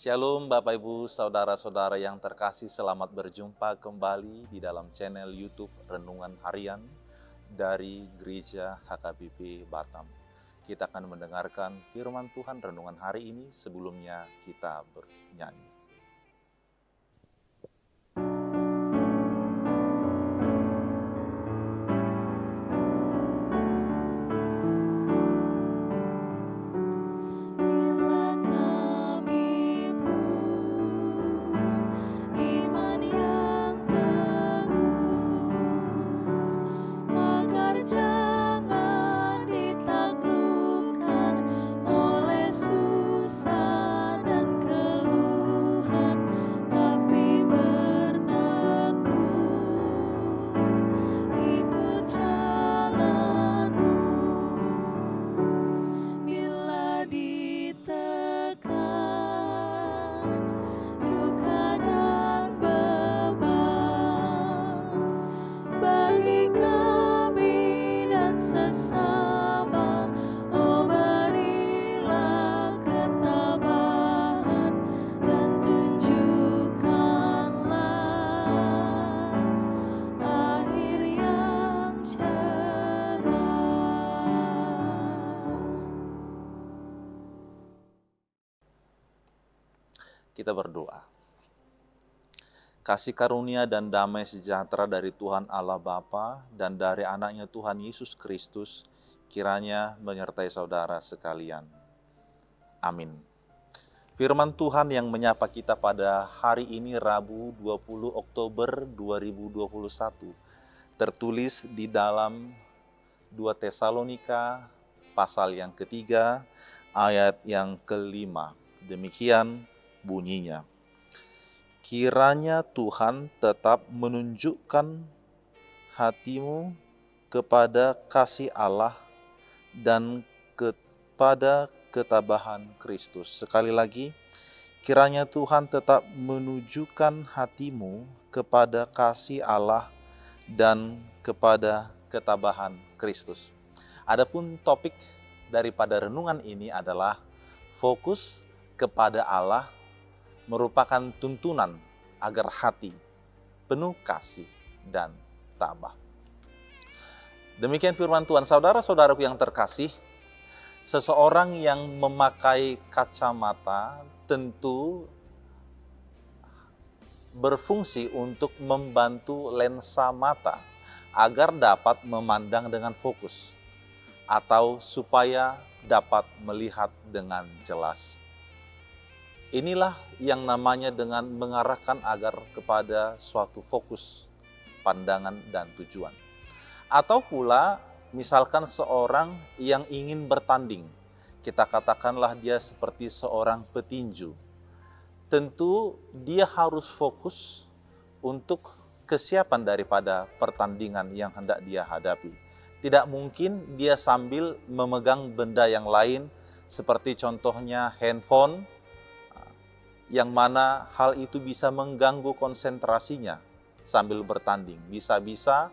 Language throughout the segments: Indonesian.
Shalom Bapak Ibu, Saudara-saudara yang terkasih, selamat berjumpa kembali di dalam channel YouTube Renungan Harian dari Gereja HKBP Batam. Kita akan mendengarkan firman Tuhan renungan hari ini, sebelumnya kita bernyanyi. Kita berdoa. Kasih karunia dan damai sejahtera dari Tuhan Allah Bapa dan dari anaknya Tuhan Yesus Kristus kiranya menyertai saudara sekalian. Amin. Firman Tuhan yang menyapa kita pada hari ini Rabu 20 Oktober 2021 tertulis di dalam 2 Tesalonika pasal yang ketiga ayat yang kelima. Demikian bunyinya, kiranya Tuhan tetap menunjukkan hatimu kepada kasih Allah dan kepada ketabahan Kristus. Sekali lagi, kiranya Tuhan tetap menunjukkan hatimu kepada kasih Allah dan kepada ketabahan Kristus. Adapun topik daripada renungan ini adalah fokus kepada Allah merupakan tuntunan agar hati penuh kasih dan tabah. Demikian firman Tuhan. Saudara-saudaraku yang terkasih, seseorang yang memakai kacamata tentu berfungsi untuk membantu lensa mata agar dapat memandang dengan fokus atau supaya dapat melihat dengan jelas. Inilah yang namanya dengan mengarahkan agar kepada suatu fokus, pandangan, dan tujuan. Atau pula misalkan seorang yang ingin bertanding, kita katakanlah dia seperti seorang petinju. Tentu dia harus fokus untuk kesiapan daripada pertandingan yang hendak dia hadapi. Tidak mungkin dia sambil memegang benda yang lain seperti contohnya handphone, yang mana hal itu bisa mengganggu konsentrasinya sambil bertanding. Bisa-bisa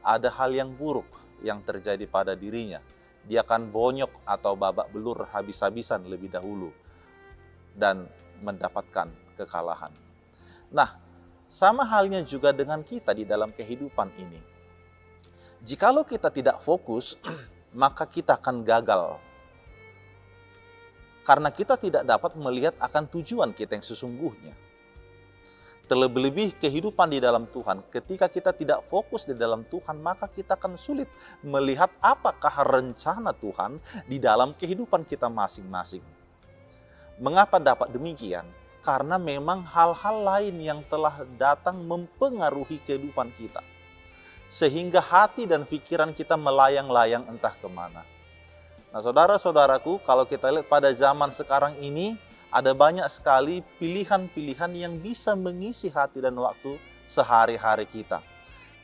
ada hal yang buruk yang terjadi pada dirinya. Dia akan bonyok atau babak belur habis-habisan lebih dahulu dan mendapatkan kekalahan. Nah, sama halnya juga dengan kita di dalam kehidupan ini. Jikalau kita tidak fokus, maka kita akan gagal. Karena kita tidak dapat melihat akan tujuan kita yang sesungguhnya. Terlebih-lebih kehidupan di dalam Tuhan, ketika kita tidak fokus di dalam Tuhan, maka kita akan sulit melihat apakah rencana Tuhan di dalam kehidupan kita masing-masing. Mengapa dapat demikian? Karena memang hal-hal lain yang telah datang mempengaruhi kehidupan kita. Sehingga hati dan pikiran kita melayang-layang entah kemana. Nah, saudara-saudaraku, kalau kita lihat pada zaman sekarang ini, ada banyak sekali pilihan-pilihan yang bisa mengisi hati dan waktu sehari-hari kita.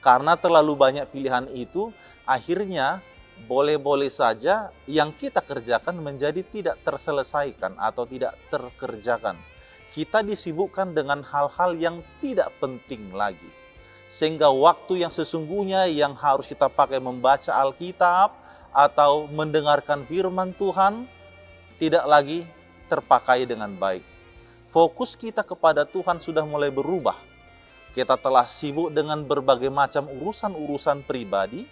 Karena terlalu banyak pilihan itu, akhirnya boleh-boleh saja yang kita kerjakan menjadi tidak terselesaikan atau tidak terkerjakan. Kita disibukkan dengan hal-hal yang tidak penting lagi. Sehingga waktu yang sesungguhnya yang harus kita pakai membaca Alkitab atau mendengarkan firman Tuhan tidak lagi terpakai dengan baik. fokus kita kepada Tuhan sudah mulai berubah. Kita telah sibuk dengan berbagai macam urusan-urusan pribadi,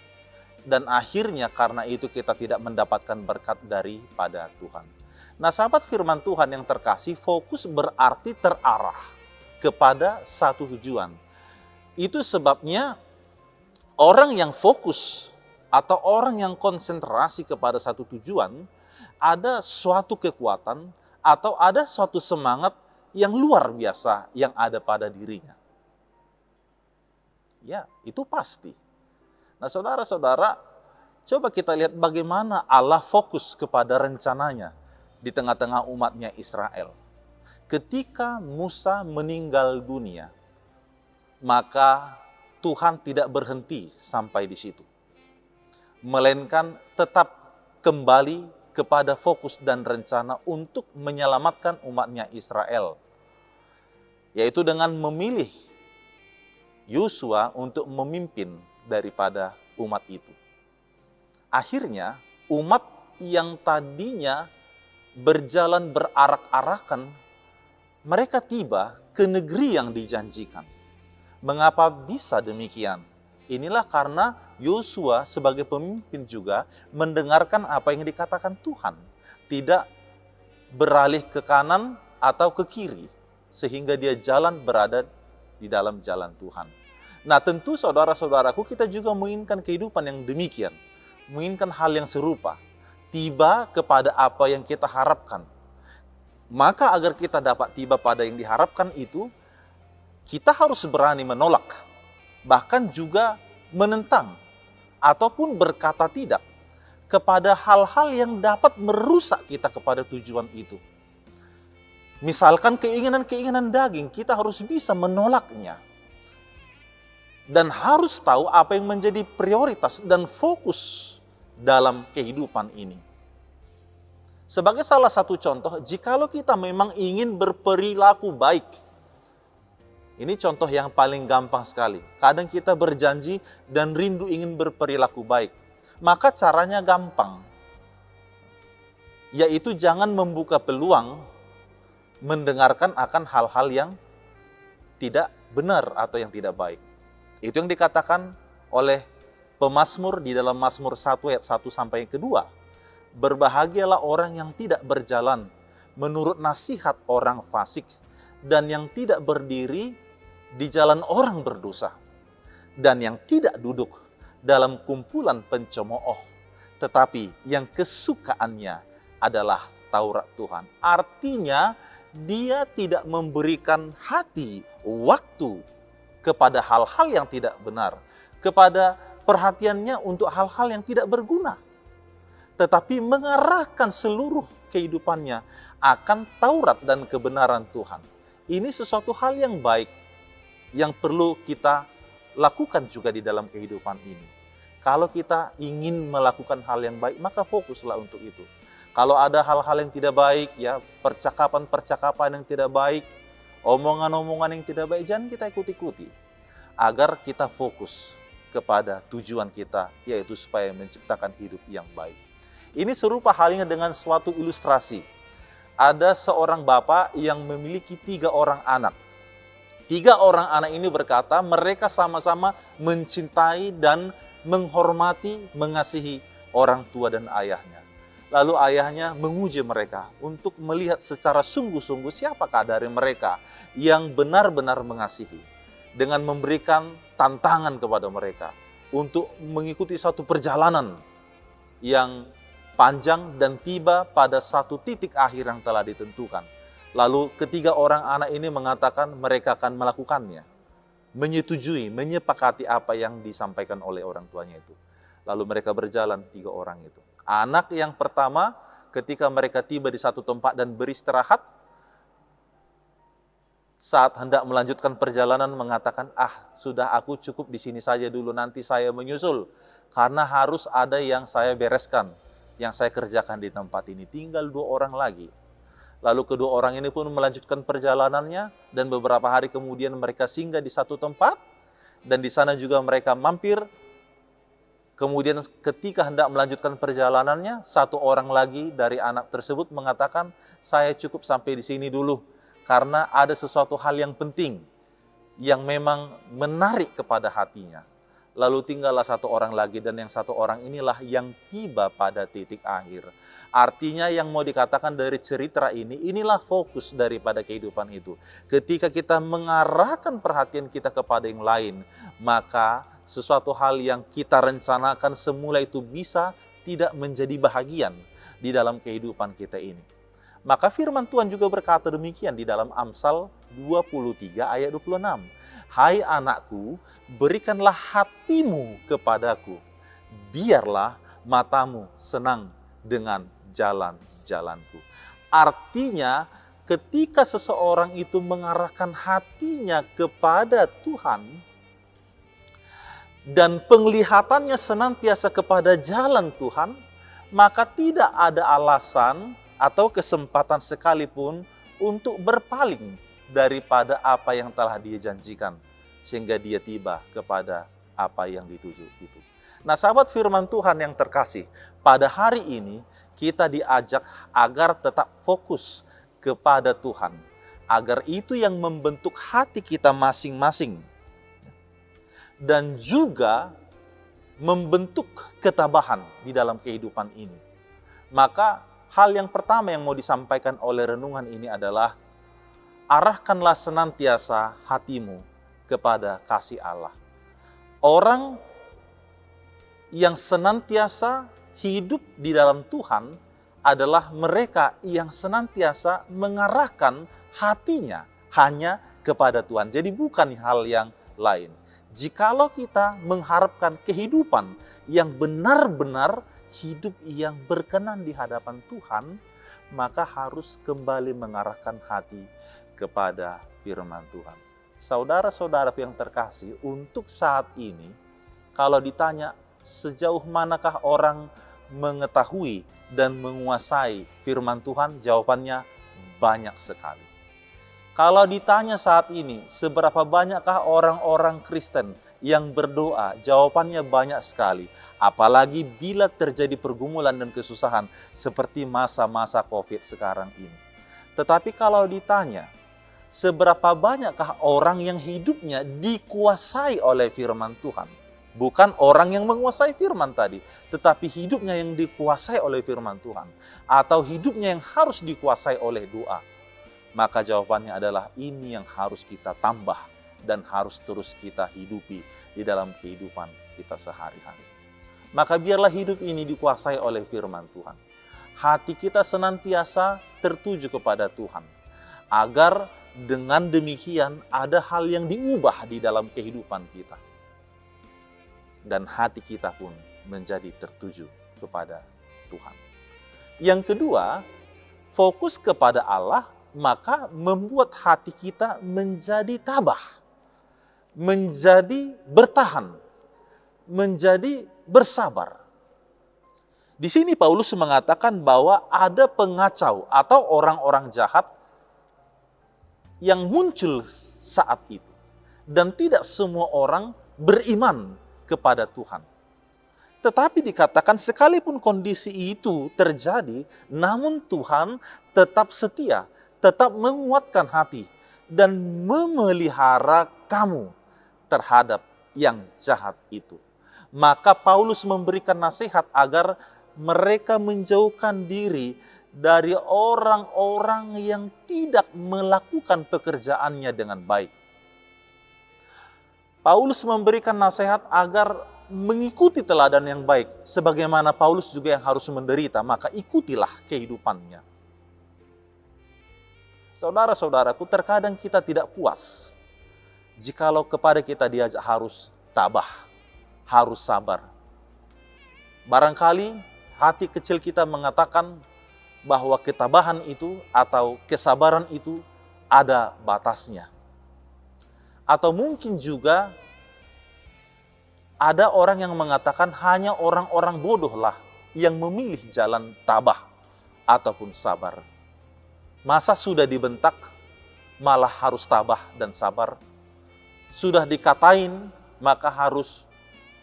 dan akhirnya karena itu kita tidak mendapatkan berkat daripada Tuhan. Nah, sahabat firman Tuhan yang terkasih, fokus berarti terarah kepada satu tujuan. Itu sebabnya orang yang fokus atau orang yang konsentrasi kepada satu tujuan, ada suatu kekuatan atau ada suatu semangat yang luar biasa yang ada pada dirinya. Ya, itu pasti. Nah, saudara-saudara, coba kita lihat bagaimana Allah fokus kepada rencananya di tengah-tengah umatnya Israel. Ketika Musa meninggal dunia, maka Tuhan tidak berhenti sampai di situ, melainkan tetap kembali kepada fokus dan rencana untuk menyelamatkan umatnya Israel, yaitu dengan memilih Yosua untuk memimpin daripada umat itu. Akhirnya umat yang tadinya berjalan berarak-arakan, mereka tiba ke negeri yang dijanjikan. Mengapa bisa demikian? Inilah karena Yosua sebagai pemimpin juga mendengarkan apa yang dikatakan Tuhan. Tidak beralih ke kanan atau ke kiri, sehingga dia berada di dalam jalan Tuhan. Nah, tentu saudara-saudaraku, kita juga menginginkan kehidupan yang demikian. Menginginkan hal yang serupa. Tiba kepada apa yang kita harapkan. Maka agar kita dapat tiba pada yang diharapkan itu, kita harus berani menolak, bahkan juga menentang, ataupun berkata tidak kepada hal-hal yang dapat merusak kita kepada tujuan itu. Misalkan keinginan-keinginan daging, kita harus bisa menolaknya. Dan harus tahu apa yang menjadi prioritas dan fokus dalam kehidupan ini. Sebagai salah satu contoh, jikalau kita memang ingin berperilaku baik, ini contoh yang paling gampang sekali. Kadang kita berjanji dan rindu ingin berperilaku baik. Maka caranya gampang. Yaitu jangan membuka peluang mendengarkan akan hal-hal yang tidak benar atau yang tidak baik. Itu yang dikatakan oleh pemazmur di dalam Mazmur 1 ayat 1 sampai 2. Berbahagialah orang yang tidak berjalan menurut nasihat orang fasik, dan yang tidak berdiri di jalan orang berdosa, dan yang tidak duduk dalam kumpulan pencemooh, tetapi yang kesukaannya adalah Taurat Tuhan. Artinya dia tidak memberikan hati, waktu kepada hal-hal yang tidak benar, kepada perhatiannya untuk hal-hal yang tidak berguna, tetapi mengarahkan seluruh kehidupannya akan Taurat dan kebenaran Tuhan. Ini sesuatu hal yang baik, yang perlu kita lakukan juga di dalam kehidupan ini. Kalau kita ingin melakukan hal yang baik, maka fokuslah untuk itu. Kalau ada hal-hal yang tidak baik, ya percakapan-percakapan yang tidak baik, omongan-omongan yang tidak baik, jangan kita ikuti-ikuti. Agar kita fokus kepada tujuan kita, yaitu supaya menciptakan hidup yang baik. Ini serupa halnya dengan suatu ilustrasi. Ada seorang bapak yang memiliki 3 orang anak. 3 orang anak ini berkata mereka sama-sama mencintai dan menghormati, mengasihi orang tua dan ayahnya. Lalu ayahnya menguji mereka untuk melihat secara sungguh-sungguh siapakah dari mereka yang benar-benar mengasihi, dengan memberikan tantangan kepada mereka untuk mengikuti satu perjalanan yang panjang dan tiba pada satu titik akhir yang telah ditentukan. Lalu ketiga orang anak ini mengatakan mereka akan melakukannya, menyetujui, menyepakati apa yang disampaikan oleh orang tuanya itu. Lalu mereka berjalan 3 orang itu. Anak yang pertama ketika mereka tiba di satu tempat dan beristirahat, saat hendak melanjutkan perjalanan mengatakan, sudah aku cukup di sini saja dulu, nanti saya menyusul. Karena harus ada yang saya bereskan, yang saya kerjakan di tempat ini. Tinggal 2 orang lagi. Lalu kedua orang ini pun melanjutkan perjalanannya, dan beberapa hari kemudian mereka singgah di satu tempat, dan di sana juga mereka mampir. Kemudian ketika hendak melanjutkan perjalanannya, 1 orang lagi dari anak tersebut mengatakan, saya cukup sampai di sini dulu, karena ada sesuatu hal yang penting yang memang menarik kepada hatinya. Lalu tinggallah satu orang lagi, dan yang satu orang inilah yang tiba pada titik akhir. Artinya yang mau dikatakan dari cerita ini, inilah fokus daripada kehidupan itu. Ketika kita mengarahkan perhatian kita kepada yang lain, maka sesuatu hal yang kita rencanakan semula itu bisa tidak menjadi bahagian di dalam kehidupan kita ini. Maka firman Tuhan juga berkata demikian di dalam Amsal 23 ayat 26. Hai anakku, berikanlah hatimu kepadaku, biarlah matamu senang dengan jalan-jalanku. Artinya, ketika seseorang itu mengarahkan hatinya kepada Tuhan, dan penglihatannya senantiasa kepada jalan Tuhan, maka tidak ada alasan atau kesempatan sekalipun untuk berpaling daripada apa yang telah dia janjikan, sehingga dia tiba kepada apa yang dituju itu. Nah, sahabat firman Tuhan yang terkasih, pada hari ini kita diajak agar tetap fokus kepada Tuhan, agar itu yang membentuk hati kita masing-masing, dan juga membentuk ketabahan di dalam kehidupan ini. Maka hal yang pertama yang mau disampaikan oleh renungan ini adalah arahkanlah senantiasa hatimu kepada kasih Allah. Orang yang senantiasa hidup di dalam Tuhan adalah mereka yang senantiasa mengarahkan hatinya hanya kepada Tuhan. Jadi bukan hal yang lain. Jikalau kita mengharapkan kehidupan yang benar-benar hidup yang berkenan di hadapan Tuhan, maka harus kembali mengarahkan hati kepada firman Tuhan. Saudara-saudara yang terkasih, untuk saat ini, kalau ditanya sejauh manakah orang mengetahui dan menguasai firman Tuhan, jawabannya banyak sekali. Kalau ditanya saat ini, seberapa banyakkah orang-orang Kristen yang berdoa, jawabannya banyak sekali. Apalagi bila terjadi pergumulan dan kesusahan seperti masa-masa COVID sekarang ini. Tetapi kalau ditanya, seberapa banyakkah orang yang hidupnya dikuasai oleh firman Tuhan? Bukan orang yang menguasai firman tadi, tetapi hidupnya yang dikuasai oleh firman Tuhan. Atau hidupnya yang harus dikuasai oleh doa. Maka jawabannya adalah ini yang harus kita tambah dan harus terus kita hidupi di dalam kehidupan kita sehari-hari. Maka biarlah hidup ini dikuasai oleh firman Tuhan. Hati kita senantiasa tertuju kepada Tuhan. Agar dengan demikian ada hal yang diubah di dalam kehidupan kita. Dan hati kita pun menjadi tertuju kepada Tuhan. Yang kedua, fokus kepada Allah, maka membuat hati kita menjadi tabah, menjadi bertahan, menjadi bersabar. Di sini Paulus mengatakan bahwa ada pengacau atau orang-orang jahat yang muncul saat itu. Dan tidak semua orang beriman kepada Tuhan. Tetapi dikatakan sekalipun kondisi itu terjadi, namun Tuhan tetap setia, tetap menguatkan hati dan memelihara kamu terhadap yang jahat itu. Maka Paulus memberikan nasihat agar mereka menjauhkan diri dari orang-orang yang tidak melakukan pekerjaannya dengan baik. Paulus memberikan nasihat agar mengikuti teladan yang baik. Sebagaimana Paulus juga yang harus menderita, maka ikutilah kehidupannya. Saudara-saudaraku, terkadang kita tidak puas jikalau kepada kita diajak harus tabah, harus sabar. Barangkali hati kecil kita mengatakan bahwa ketabahan itu atau kesabaran itu ada batasnya. Atau mungkin juga ada orang yang mengatakan hanya orang-orang bodohlah yang memilih jalan tabah ataupun sabar. Masa sudah dibentak, malah harus tabah dan sabar. Sudah dikatain, maka harus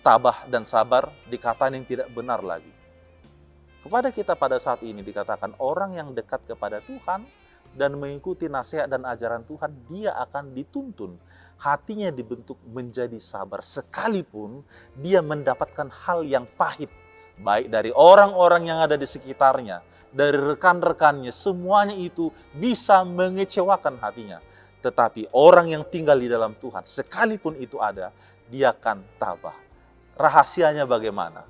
tabah dan sabar, dikatain yang tidak benar lagi. Kepada kita pada saat ini dikatakan orang yang dekat kepada Tuhan dan mengikuti nasihat dan ajaran Tuhan, dia akan dituntun. Hatinya dibentuk menjadi sabar, sekalipun dia mendapatkan hal yang pahit, baik dari orang-orang yang ada di sekitarnya, dari rekan-rekannya, semuanya itu bisa mengecewakan hatinya. Tetapi orang yang tinggal di dalam Tuhan, sekalipun itu ada, dia akan tabah. Rahasianya bagaimana?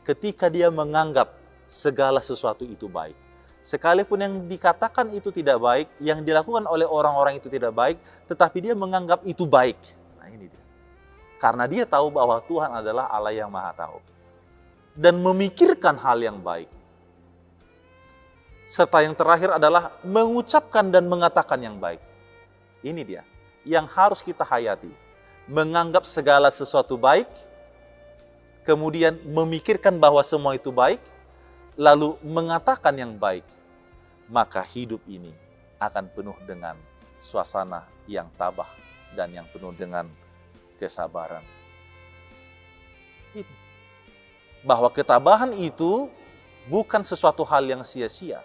Ketika dia menganggap segala sesuatu itu baik, sekalipun yang dikatakan itu tidak baik, yang dilakukan oleh orang-orang itu tidak baik, tetapi dia menganggap itu baik. Nah ini dia. Karena dia tahu bahwa Tuhan adalah Allah yang Maha Tahu. Dan memikirkan hal yang baik. Serta yang terakhir adalah mengucapkan dan mengatakan yang baik. Ini dia yang harus kita hayati. Menganggap segala sesuatu baik, kemudian memikirkan bahwa semua itu baik, lalu mengatakan yang baik. Maka hidup ini akan penuh dengan suasana yang tabah dan yang penuh dengan kesabaran. Ini. Bahwa ketabahan itu bukan sesuatu hal yang sia-sia.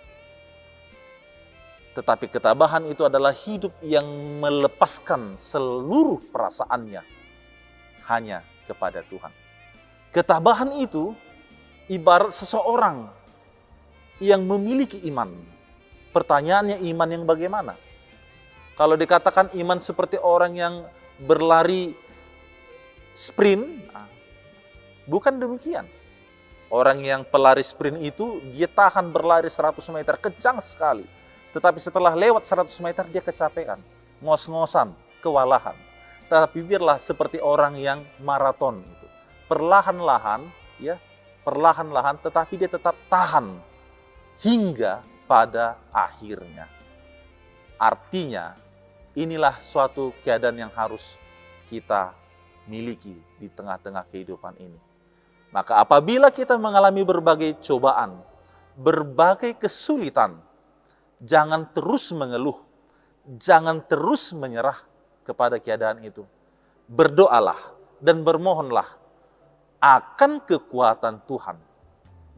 Tetapi ketabahan itu adalah hidup yang melepaskan seluruh perasaannya hanya kepada Tuhan. Ketabahan itu ibarat seseorang yang memiliki iman. Pertanyaannya, iman yang bagaimana? Kalau dikatakan iman seperti orang yang berlari sprint, bukan demikian. Orang yang pelari sprint itu, dia tahan berlari 100 meter, kencang sekali. Tetapi setelah lewat 100 meter, dia kecapean, ngos-ngosan, kewalahan. Tetapi biarlah seperti orang yang maraton itu. Perlahan-lahan, tetapi dia tetap tahan hingga pada akhirnya. Artinya, inilah suatu keadaan yang harus kita miliki di tengah-tengah kehidupan ini. Maka apabila kita mengalami berbagai cobaan, berbagai kesulitan, jangan terus mengeluh, jangan terus menyerah kepada keadaan itu. Berdoalah dan bermohonlah akan kekuatan Tuhan.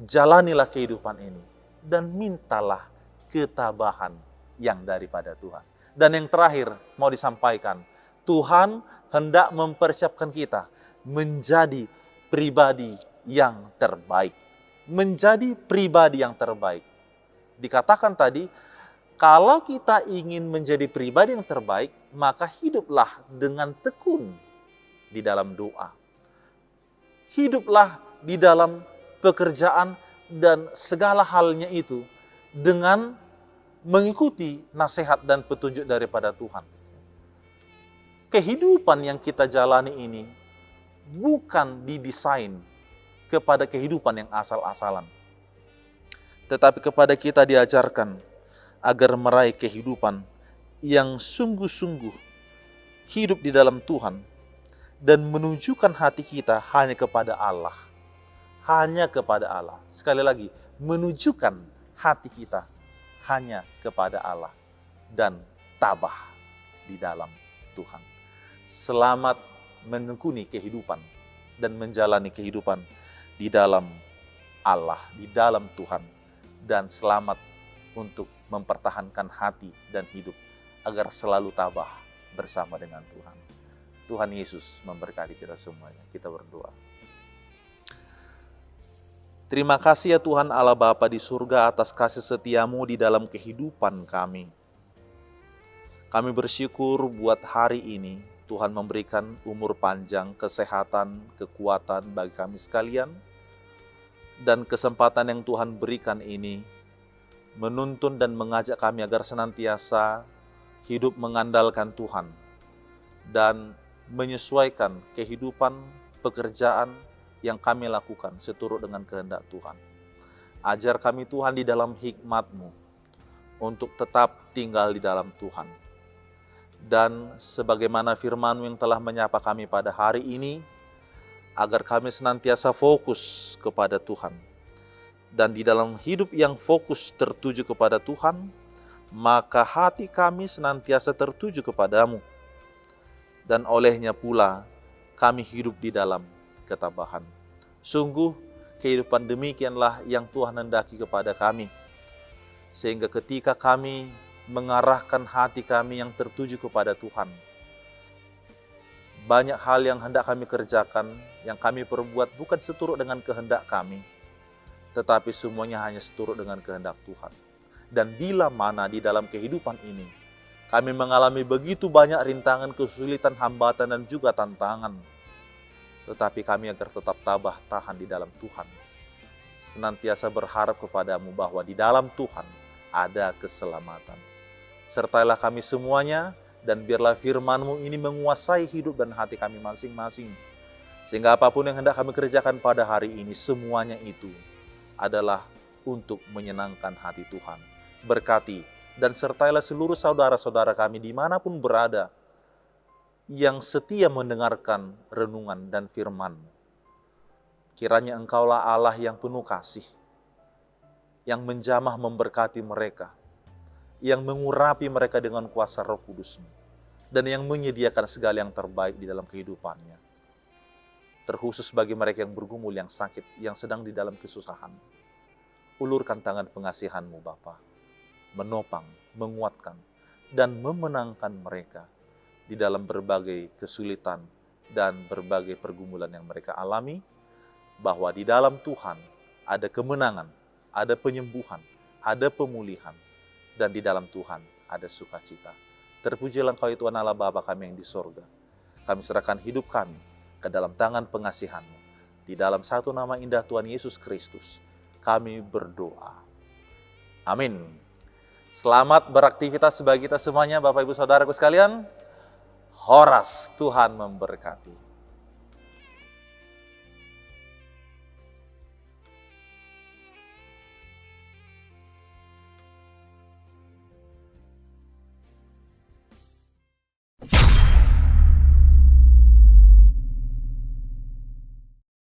Jalanilah kehidupan ini dan mintalah ketabahan yang daripada Tuhan. Dan yang terakhir mau disampaikan, Tuhan hendak mempersiapkan kita menjadi pribadi yang terbaik. Menjadi pribadi yang terbaik. Dikatakan tadi, kalau kita ingin menjadi pribadi yang terbaik, maka hiduplah dengan tekun di dalam doa. Hiduplah di dalam pekerjaan dan segala halnya itu dengan mengikuti nasihat dan petunjuk daripada Tuhan. Kehidupan yang kita jalani ini bukan didesain kepada kehidupan yang asal-asalan. Tetapi kepada kita diajarkan agar meraih kehidupan yang sungguh-sungguh hidup di dalam Tuhan dan menunjukkan hati kita hanya kepada Allah. Hanya kepada Allah. Sekali lagi, menunjukkan hati kita hanya kepada Allah dan tabah di dalam Tuhan. Selamat menekuni kehidupan dan menjalani kehidupan di dalam Allah, di dalam Tuhan, dan selamat untuk mempertahankan hati dan hidup agar selalu tabah bersama dengan Tuhan. Tuhan Yesus memberkati kita semuanya. Kita berdoa. Terima kasih ya Tuhan Allah Bapa di surga atas kasih setia-Mu di dalam kehidupan kami. Kami bersyukur buat hari ini Tuhan memberikan umur panjang, kesehatan, kekuatan bagi kami sekalian. Dan kesempatan yang Tuhan berikan ini menuntun dan mengajak kami agar senantiasa hidup mengandalkan Tuhan dan menyesuaikan kehidupan pekerjaan yang kami lakukan seturut dengan kehendak Tuhan. Ajar kami Tuhan di dalam hikmat-Mu untuk tetap tinggal di dalam Tuhan. Dan sebagaimana firman-Mu yang telah menyapa kami pada hari ini, agar kami senantiasa fokus kepada Tuhan. Dan di dalam hidup yang fokus tertuju kepada Tuhan, maka hati kami senantiasa tertuju kepadamu. Dan olehnya pula kami hidup di dalam ketabahan. Sungguh kehidupan demikianlah yang Tuhan hendaki kepada kami. Sehingga ketika kami mengarahkan hati kami yang tertuju kepada Tuhan. Banyak hal yang hendak kami kerjakan, yang kami perbuat bukan seturut dengan kehendak kami, tetapi semuanya hanya seturut dengan kehendak Tuhan. Dan bila mana di dalam kehidupan ini, kami mengalami begitu banyak rintangan, kesulitan, hambatan, dan juga tantangan, tetapi kami agar tetap tabah tahan di dalam Tuhan. Senantiasa berharap kepadamu bahwa di dalam Tuhan ada keselamatan. Sertailah kami semuanya, dan biarlah firman-Mu ini menguasai hidup dan hati kami masing-masing. Sehingga apapun yang hendak kami kerjakan pada hari ini, semuanya itu adalah untuk menyenangkan hati Tuhan. Berkati dan sertailah seluruh saudara-saudara kami dimanapun berada, yang setia mendengarkan renungan dan firman-Mu. Kiranya Engkaulah Allah yang penuh kasih, yang menjamah memberkati mereka, yang mengurapi mereka dengan kuasa Roh Kudus-Mu, dan yang menyediakan segala yang terbaik di dalam kehidupannya. Terkhusus bagi mereka yang bergumul, yang sakit, yang sedang di dalam kesusahan. Ulurkan tangan pengasihan-Mu Bapa, menopang, menguatkan, dan memenangkan mereka di dalam berbagai kesulitan dan berbagai pergumulan yang mereka alami, bahwa di dalam Tuhan ada kemenangan, ada penyembuhan, ada pemulihan, dan di dalam Tuhan ada sukacita. Terpujilah Engkau ya Tuhan Allah Bapa kami yang di sorga. Kami serahkan hidup kami ke dalam tangan pengasihan-Mu. Di dalam satu nama indah Tuhan Yesus Kristus, kami berdoa. Amin. Selamat beraktivitas bagi kita semuanya, Bapak Ibu Saudaraku sekalian. Horas, Tuhan memberkati.